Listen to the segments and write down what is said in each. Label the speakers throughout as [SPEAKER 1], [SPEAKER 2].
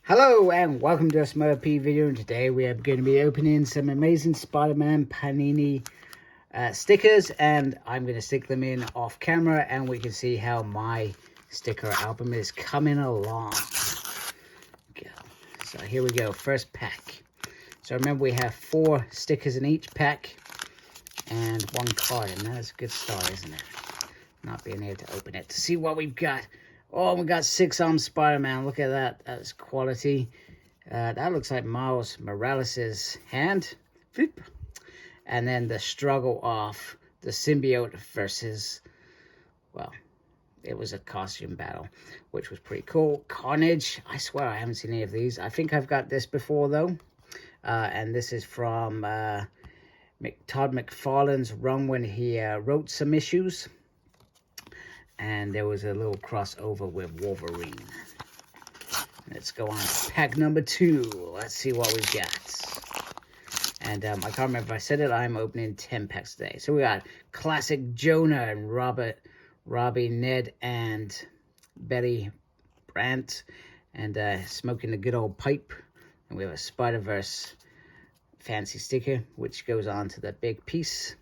[SPEAKER 1] Hello and welcome to a smerdp video, and today we are going to be opening some amazing Spider-Man Panini stickers, and I'm going to stick them in off camera and we can see how my sticker album is coming along. So here we go, first pack. So remember, we have 4 stickers in each pack and 1 card, and that's a good start, isn't it? Not being able to open it to see what we've got. Oh, we got 6-arm Spider-Man. Look at that. That's quality. That looks like Miles Morales' hand. Flip. And then the struggle of the symbiote versus, well, it was a costume battle, which was pretty cool. Carnage. I swear I haven't seen any of these. I think I've got this before, though. And this is from Todd McFarlane's run when he wrote some issues. And there was a little crossover with Wolverine. Let's go on to pack number 2. Let's see what we've got. And I can't remember if I said it. I'm opening 10 packs today. So we got classic Jonah and Robbie, Ned, and Betty Brant. And smoking a good old pipe. And we have a Spider-Verse fancy sticker, which goes on to the big piece.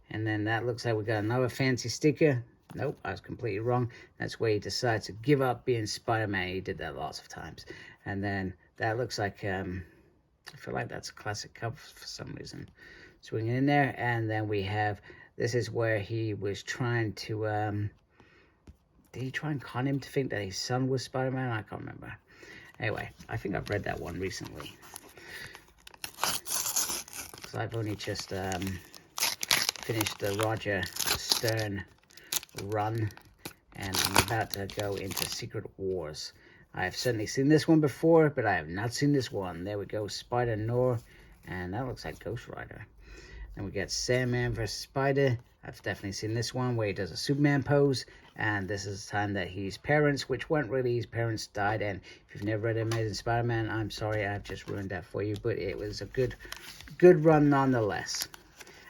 [SPEAKER 1] And then that looks like we got another fancy sticker. Nope, I was completely wrong. That's where he decides to give up being Spider-Man. He did that lots of times. And then that looks like, I feel like that's a classic cover for some reason. Swinging in there. And then we have, this is where he was trying to, did he try and con him to think that his son was Spider-Man? I can't remember. Anyway, I think I've read that one recently. Because I've only just finished the Roger Stern run, and I'm about to go into Secret Wars. I've certainly seen this one before, but I have not seen this one. There we go, Spider-Noir, and that looks like Ghost Rider. Then we get Sandman vs. Spider. I've definitely seen this one where he does a Superman pose, and this is the time that his parents, which weren't really his parents, died. And if you've never read Amazing Spider-Man, I'm sorry, I've just ruined that for you, but it was a good run nonetheless.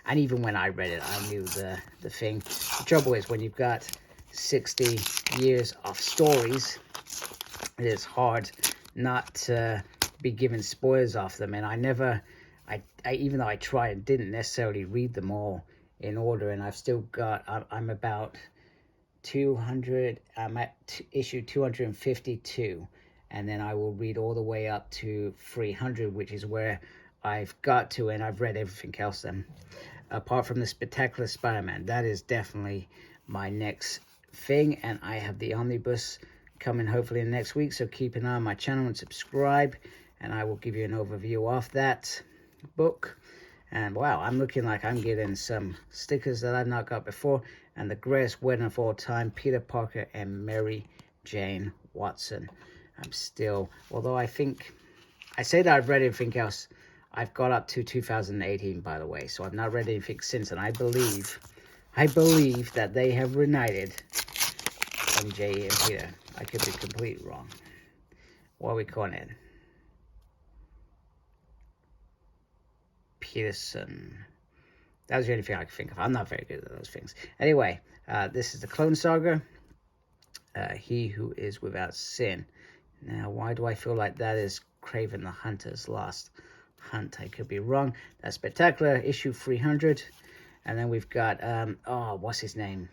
[SPEAKER 1] And even when I read it, I knew the thing. The trouble is, when you've got 60 years of stories, it is hard not to be given spoilers off them. And I even though I tried, didn't necessarily read them all in order. And I've still got, I'm about 200, I'm at issue 252. And then I will read all the way up to 300, which is where I've got to, and I've read everything else then. Apart from the Spectacular Spider-Man, that is definitely my next thing, and I have the omnibus coming hopefully next week, so keep an eye on my channel and subscribe, and I will give you an overview of that book. And wow, I'm looking like I'm getting some stickers that I've not got before, and the greatest wedding of all time, Peter Parker and Mary Jane Watson. I'm still, although I think, I say that I've read everything else, I've got up to 2018, by the way, so I've not read anything since, and I believe that they have reunited MJ and Peter. I could be completely wrong. What are we calling it? Peterson. That was the only thing I could think of. I'm not very good at those things. Anyway, this is the Clone Saga. He who is without sin. Now, why do I feel like that is Kraven the Hunter's last hunt? I could be wrong. That's Spectacular, issue 300. And then we've got, oh, what's his name?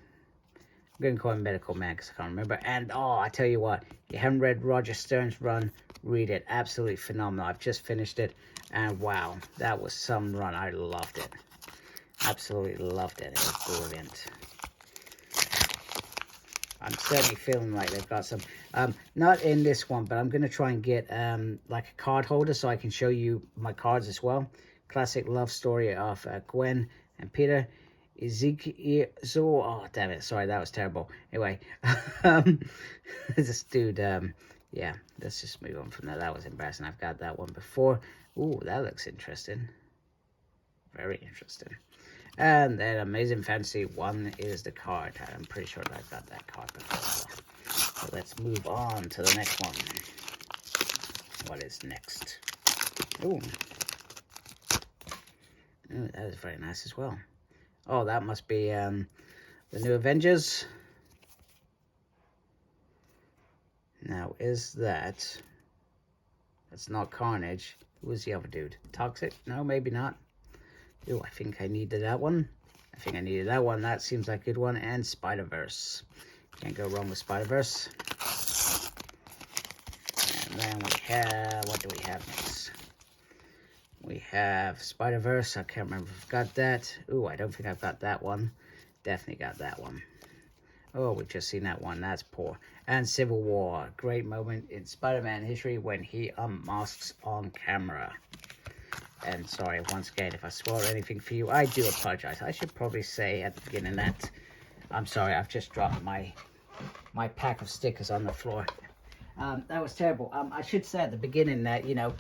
[SPEAKER 1] I'm going to call him Medical Man because I can't remember. And, oh, I tell you what, if you haven't read Roger Stern's run, read it. Absolutely phenomenal. I've just finished it. And, wow, that was some run. I loved it. Absolutely loved it. It was brilliant. I'm certainly feeling like they've got some, not in this one, but I'm going to try and get like a card holder so I can show you my cards as well. Classic love story of Gwen and Peter. Ezekiel, oh, damn it. Sorry, that was terrible. Anyway, this dude, yeah, let's just move on from that. That was embarrassing. I've got that one before. Ooh, that looks interesting. Very interesting. And then Amazing Fantasy 1 is the card. I'm pretty sure that I've got that card before. So let's move on to the next one. What is next? Ooh. Ooh, that is very nice as well. Oh, that must be the New Avengers. Now, is that That's not Carnage. Who was the other dude? Toxic? No, maybe not. Oh, I think I needed that one. I think I needed that one. That seems like a good one. And Spider-Verse. Can't go wrong with Spider-Verse. And then we have, what do we have next? We have Spider-Verse. I can't remember if I've got that. Ooh, I don't think I've got that one. Definitely got that one. Oh, we've just seen that one. That's poor. And Civil War. Great moment in Spider-Man history when he unmasks on camera. And sorry, once again, if I spoiled anything for you, I do apologize. I should probably say at the beginning that I'm sorry, I've just dropped my pack of stickers on the floor. That was terrible. I should say at the beginning that, you know,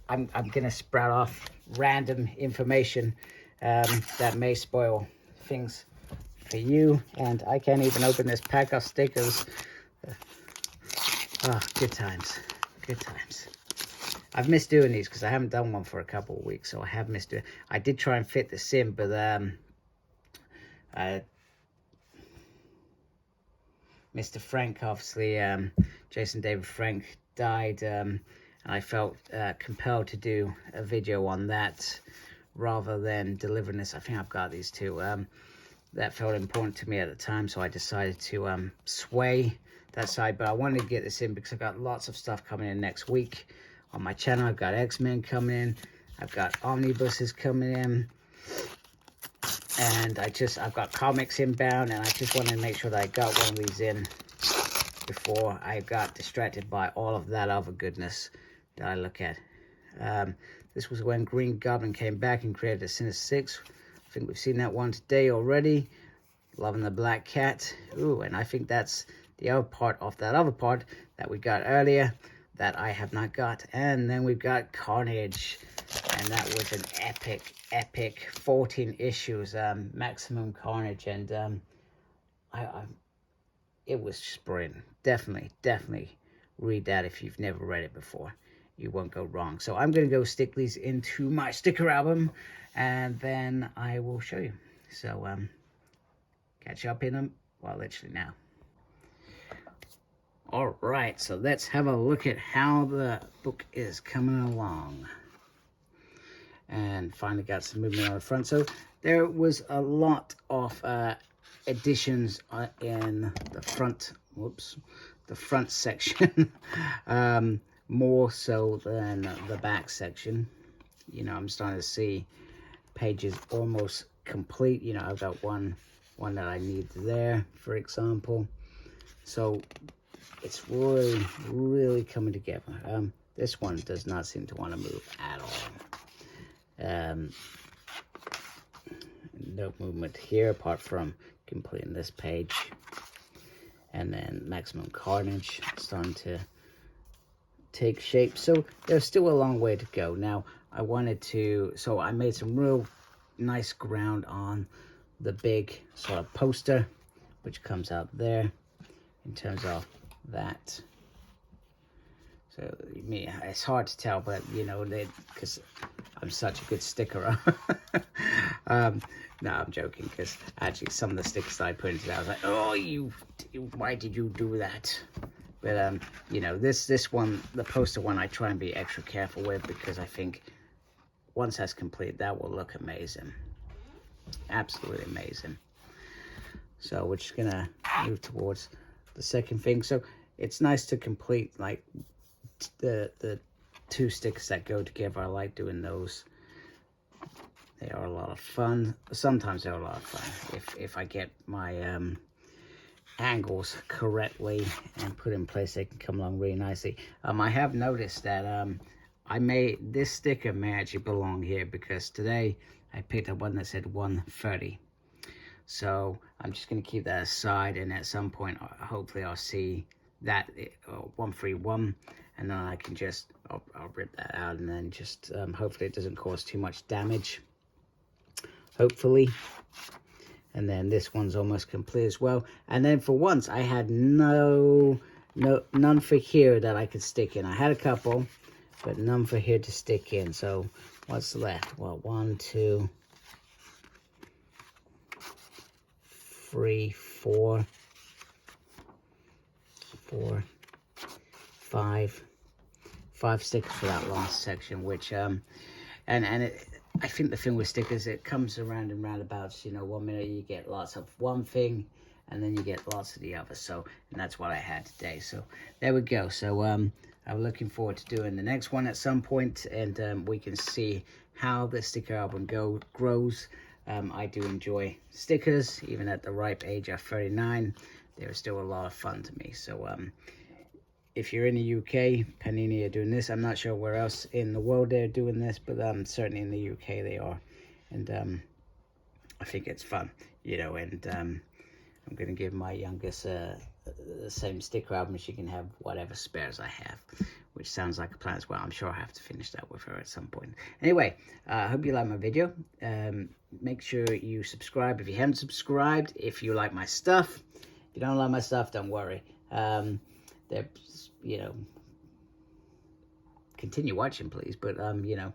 [SPEAKER 1] I'm going to sprout off random information that may spoil things for you. And I can't even open this pack of stickers. Oh, good times. Good times. I've missed doing these because I haven't done one for a couple of weeks, so I have missed it. I did try and fit this in, but Mr. Frank, obviously, Jason David Frank died, and I felt compelled to do a video on that rather than delivering this. I think I've got these two. That felt important to me at the time, so I decided to sway that side. But I wanted to get this in because I've got lots of stuff coming in next week on my channel. I've got X-Men coming in. I've got omnibuses coming in. And I've got comics inbound, and I just wanted to make sure that I got one of these in before I got distracted by all of that other goodness that I look at. This was when Green Goblin came back and created a Sinister Six. I think we've seen that one today already. Loving the Black Cat. Ooh, and I think that's the other part of that other part that we got earlier that I have not got. And then we've got Carnage. And that was an epic 14 issues, Maximum Carnage. And it was just brilliant. Definitely read that if you've never read it before. You won't go wrong. So I'm going to go stick these into my sticker album, and then I will show you. So catch up in them, well, literally now. All right, so let's have a look at how the book is coming along. And finally got some movement on the front. So there was a lot of additions in the front, the front section, more so than the back section. You know, I'm starting to see pages almost complete. You know, I've got one that I need there, for example. So it's really coming together. This one does not seem to want to move at all. No movement here apart from completing this page. And then Maximum Carnage starting to take shape. So there's still a long way to go. Now I made some real nice ground on the big sort of poster, which comes out there in terms of that. So it's hard to tell, but you know, because I'm such a good stickerer. No, I'm joking, because actually some of the stickers that I put into that, I was like, oh, why did you do that? But you know, this one, the poster one, I try and be extra careful with, because I think once that's complete, that will look amazing. Absolutely amazing. So we're just gonna move towards the second thing. So it's nice to complete like the two stickers that go together. I like doing those. They are a lot of fun. Sometimes they're a lot of fun if I get my angles correctly and put in place. They can come along really nicely. I have noticed that this sticker may actually belong here, because today I picked up one that said 130. So I'm just going to keep that aside, and at some point hopefully I'll see that 131, and then I can just I'll rip that out, and then just hopefully it doesn't cause too much damage, hopefully. And then this one's almost complete as well. And then for once I had none for here that I could stick in. I had a couple, but none for here to stick in. So what's left? Well, 1, 2, 3, 4, 5 5 stickers for that last section, which I think the thing with stickers, it comes around in roundabouts. You know, 1 minute you get lots of one thing, and then you get lots of the other. So, and that's what I had today. So there we go. So I'm looking forward to doing the next one at some point, and we can see how the sticker album grows. I do enjoy stickers, even at the ripe age of 39. They're still a lot of fun to me. So if you're in the UK, Panini are doing this. I'm not sure where else in the world they're doing this, but certainly in the UK they are. And I think it's fun, you know, and I'm going to give my youngest the same sticker album. She can have whatever spares I have, which sounds like a plan as well. I'm sure I have to finish that with her at some point. Anyway, I hope you like my video. Make sure you subscribe if you haven't subscribed, if you like my stuff. If you don't like my stuff, don't worry. You know, continue watching, please, but you know,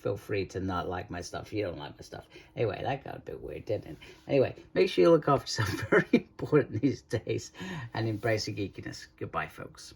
[SPEAKER 1] feel free to not like my stuff if you don't like my stuff. Anyway, that got a bit weird, didn't it? Anyway, make sure you look after yourself. Very important these days, and embrace the geekiness. Goodbye, folks.